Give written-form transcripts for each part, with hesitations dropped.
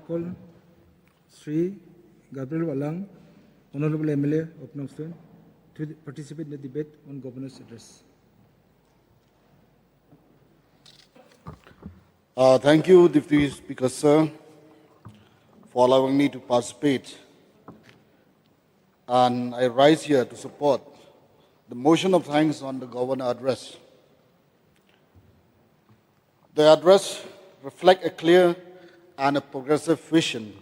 Call Sri Gabriel Walang, Honorable MLA of Nongstoin, to participate in the debate on Governor's address. Thank you, Deputy Speaker, sir, for allowing me to participate. And I rise here to support the motion of thanks on the Governor address. The address reflects a clear and a progressive vision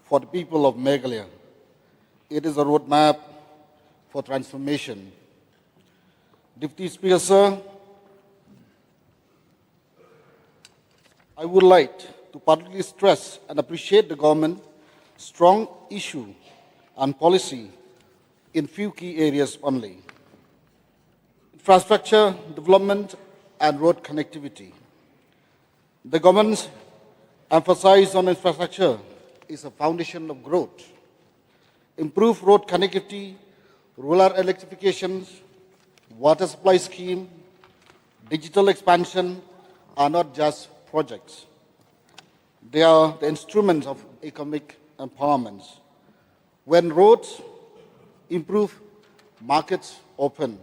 for the people of Meghalaya. It is a roadmap for transformation. Deputy Speaker, sir, I would like to particularly stress and appreciate the government's strong issue and policy in few key areas only: infrastructure development and road connectivity. The government's emphasis on infrastructure is a foundation of growth. Improved road connectivity, rural electrification, water supply scheme, digital expansion are not just projects. They are the instruments of economic empowerment. When roads improve, markets open.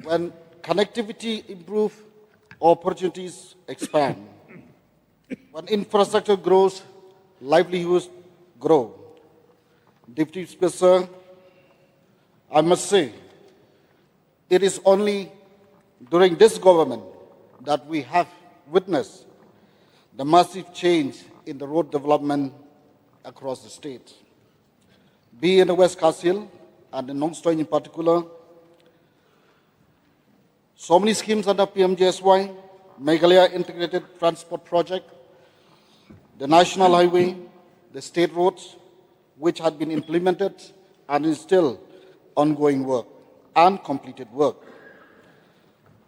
When connectivity improves, opportunities expand. When infrastructure grows, livelihoods grow. Deputy Speaker, I must say, it is only during this government that we have witnessed the massive change in the road development across the state. Be in the West Khasil and in Nongstoin in particular, so many schemes under PMJSY, Meghalaya Integrated Transport Project, the National Highway, the state roads, which had been implemented and is still ongoing work, uncompleted work.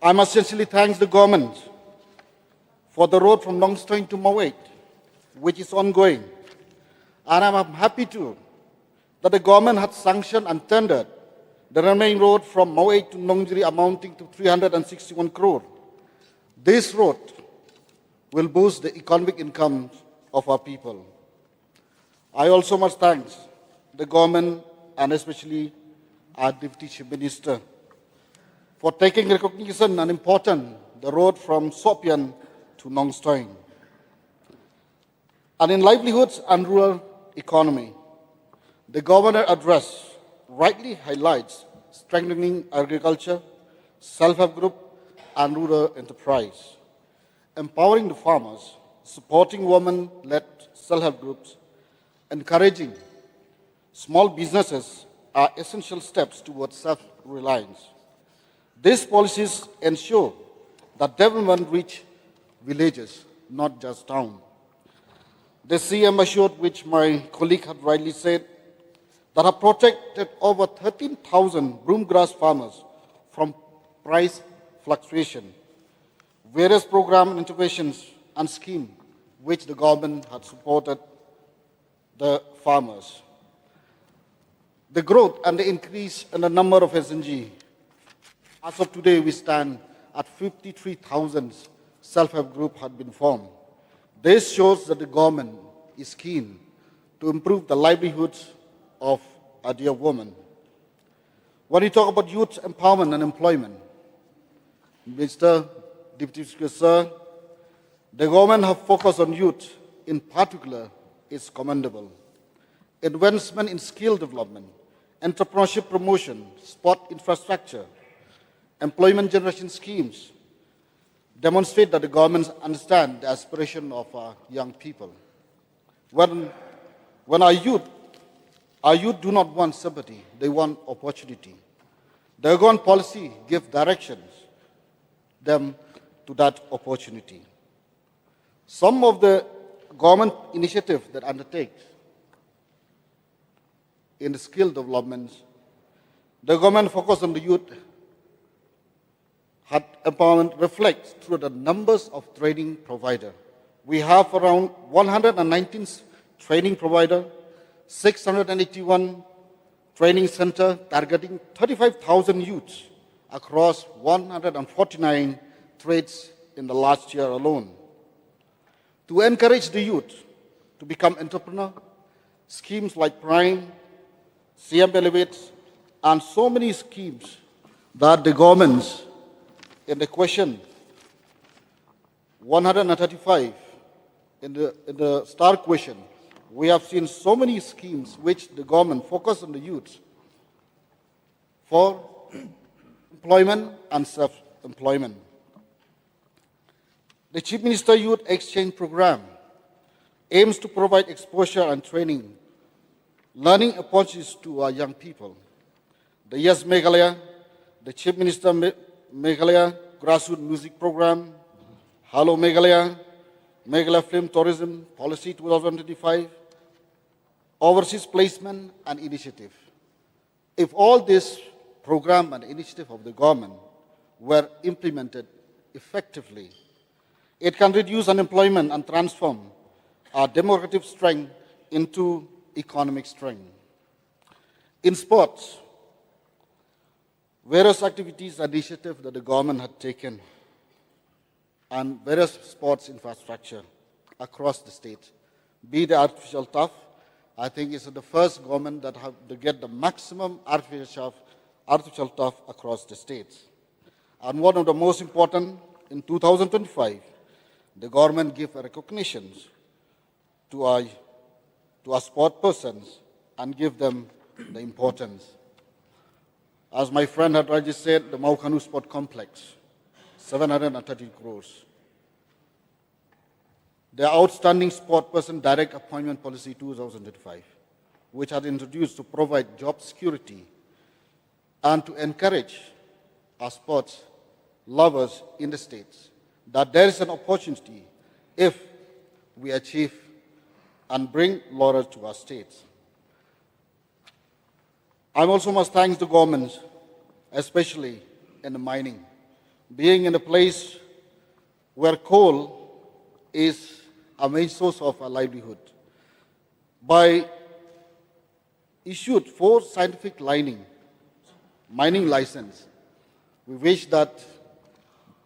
I must sincerely thank the government for the road from Nongstoin to Mawait, which is ongoing. And I'm happy too that the government had sanctioned and tendered the remaining road from Mawait to Nongjiri amounting to 361 crore. This road will boost the economic income of our people. I also must thank the government and especially our Deputy Chief Minister for taking recognition and important the road from Sopian to Nongstoin. And in livelihoods and rural economy, the Governor address rightly highlights strengthening agriculture, self-help group, and rural enterprise, empowering the farmers, supporting women-led self-help groups, encouraging small businesses are essential steps towards self-reliance. These policies ensure that development reach villages, not just towns. The CM assured, which my colleague had rightly said, that have protected over 13,000 broomgrass farmers from price fluctuation, various program interventions and schemes which the government had supported the farmers. The growth and the increase in the number of SNG, as of today we stand at 53,000 self-help groups had been formed. This shows that the government is keen to improve the livelihoods of our dear women. When we talk about youth empowerment and employment, Mr. Deputy Speaker, sir, the government have focused on youth in particular is commendable. Advancement in skill development, entrepreneurship promotion, sport infrastructure, employment generation schemes demonstrate that the government understands the aspiration of our young people. When our youth do not want sympathy, they want opportunity. The government policy gives directions them to that opportunity. Some of the government initiatives that undertake in the skill development, the government focus on the youth empowerment reflects through the numbers of training providers. We have around 119 training providers, 681 training centers targeting 35,000 youths across 149 trades in the last year alone. To encourage the youth to become entrepreneur, schemes like Prime, CM Elevates, and so many schemes that the governments in the question 135 in the star question, we have seen so many schemes which the government focus on the youth for employment and self-employment. The Chief Minister Youth Exchange Program aims to provide exposure and training, learning opportunities to our young people. The Yes Meghalaya, the Chief Minister Meghalaya Grassroots Music Program, Hello Meghalaya, Meghalaya Film Tourism Policy 2025, Overseas Placement and Initiative. If all this program and initiative of the government were implemented effectively, it can reduce unemployment and transform our democratic strength into economic strength. In sports, various activities and initiatives that the government had taken and various sports infrastructure across the state, be the artificial turf, I think it's the first government that have to get the maximum artificial turf across the states. And one of the most important, in 2025, the government gave recognitions to our sport persons and give them the importance. As my friend had already said, the Maukanu Sport Complex, 730 crores. The Outstanding Sport Person Direct Appointment Policy 2025, which had introduced to provide job security and to encourage our sports lovers in the states, that there is an opportunity if we achieve and bring laurels to our states. I also must thank the government, especially in the mining, being in a place where coal is a main source of our livelihood. By issued 4 scientific mining license, we wish that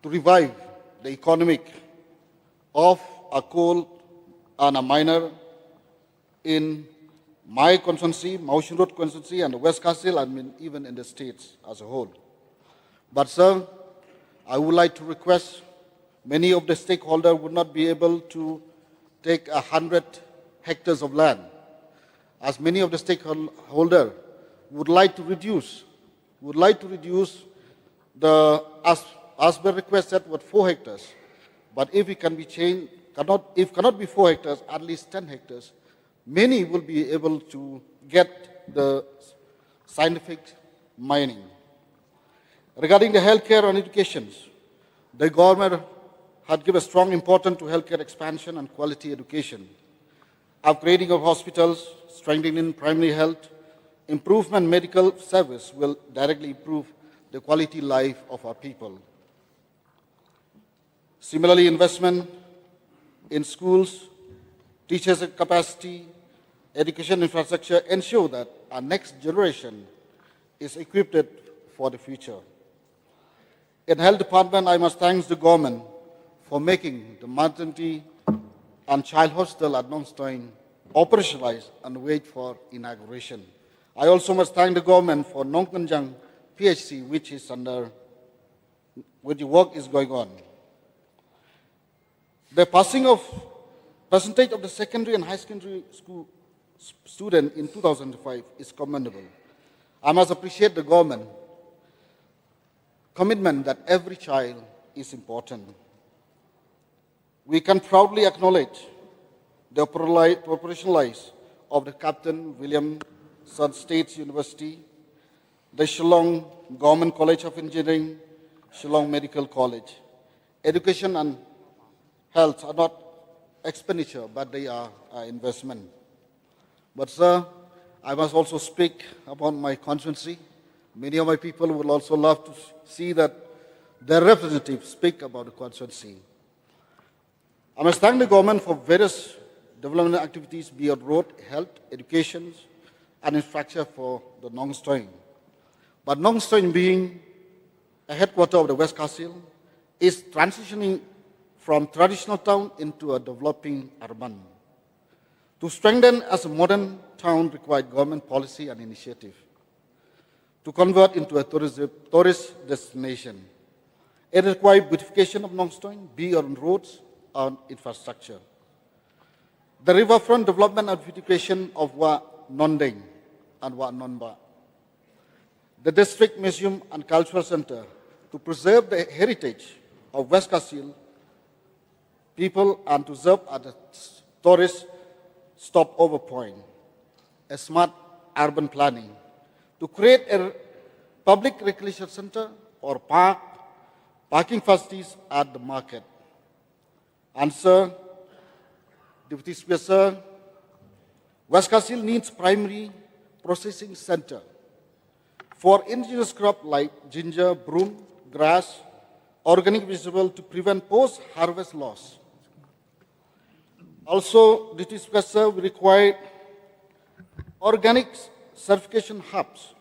to revive the economic of a coal and a miner in my constituency, Maushin Road constituency, and the West Castle, and even in the states as a whole. But sir, I would like to request, many of the stakeholders would not be able to take 100 hectares of land, as many of the stakeholders would like to reduce the, as per requested, what 4 hectares. But if it can be changed, cannot be 4 hectares, at least 10 hectares, many will be able to get the scientific mining. Regarding the healthcare and education, the government had given strong importance to healthcare expansion and quality education. Upgrading of hospitals, strengthening primary health, improvement medical service will directly improve the quality life of our people. Similarly, investment in schools, teachers' capacity, education infrastructure ensure that our next generation is equipped for the future. In Health Department, I must thank the government for making the maternity and child hospital at Nongstoin operationalized and wait for inauguration. I also must thank the government for Nongkanjang PHC, which the work is going on. The percentage of the secondary and high secondary school student in 2005 is commendable. I must appreciate the government commitment that every child is important. We can proudly acknowledge the operationalize of the Captain William Sud State University, the Shillong Government College of Engineering, Shillong Medical College. Education and health are not expenditure, but they are investment. But sir, I must also speak about my constituency. Many of my people would also love to see that their representatives speak about the constituency. I must thank the government for various development activities, be it road, health, education, and infrastructure for the Nongstoin. But Nongstoin, being a headquarter of the West Castle, is transitioning from traditional town into a developing urban. To strengthen as a modern town required government policy and initiative to convert into a tourist destination. It required beautification of Nongstoin, be it on roads or infrastructure. The riverfront development and beautification of Wat Nondeng and Wat Nonba. The district museum and cultural center to preserve the heritage of West Khuborjylla people and to serve as a tourist stopover point. A smart urban planning to create a public recreation center or parking facilities at the market. Answer, Deputy Speaker Sir, West Khuborjylla needs primary processing center for indigenous crops like ginger, broom, grass, organic vegetable to prevent post-harvest loss. Also, Deputy Speaker Sir, we require organic certification hubs,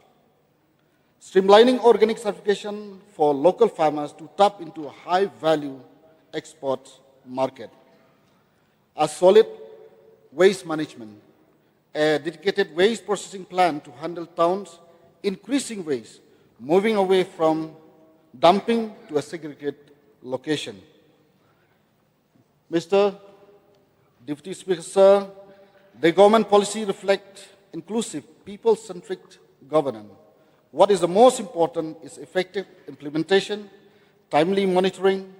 streamlining organic certification for local farmers to tap into a high-value export market. A solid waste management, a dedicated waste processing plan to handle towns, increasing waste, moving away from dumping to a segregated location. Mr. Deputy Speaker Sir, the government policy reflects inclusive, people-centric governance. What is the most important is effective implementation, timely monitoring,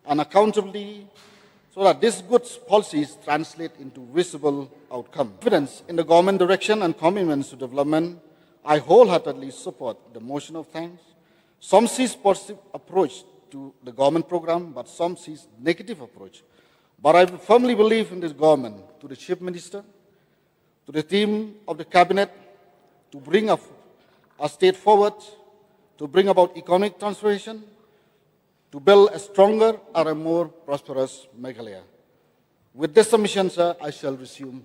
and accountability so that these good policies translate into visible outcomes. Confidence in the government direction and commitments to development, I wholeheartedly support the motion of thanks. Some sees positive approach to the government program, but some sees negative approach. But I firmly believe in this government, to the Chief Minister, to the team of the Cabinet, to bring a state forward, to bring about economic transformation, to build a stronger and a more prosperous Meghalaya. With this submission, sir, I shall resume.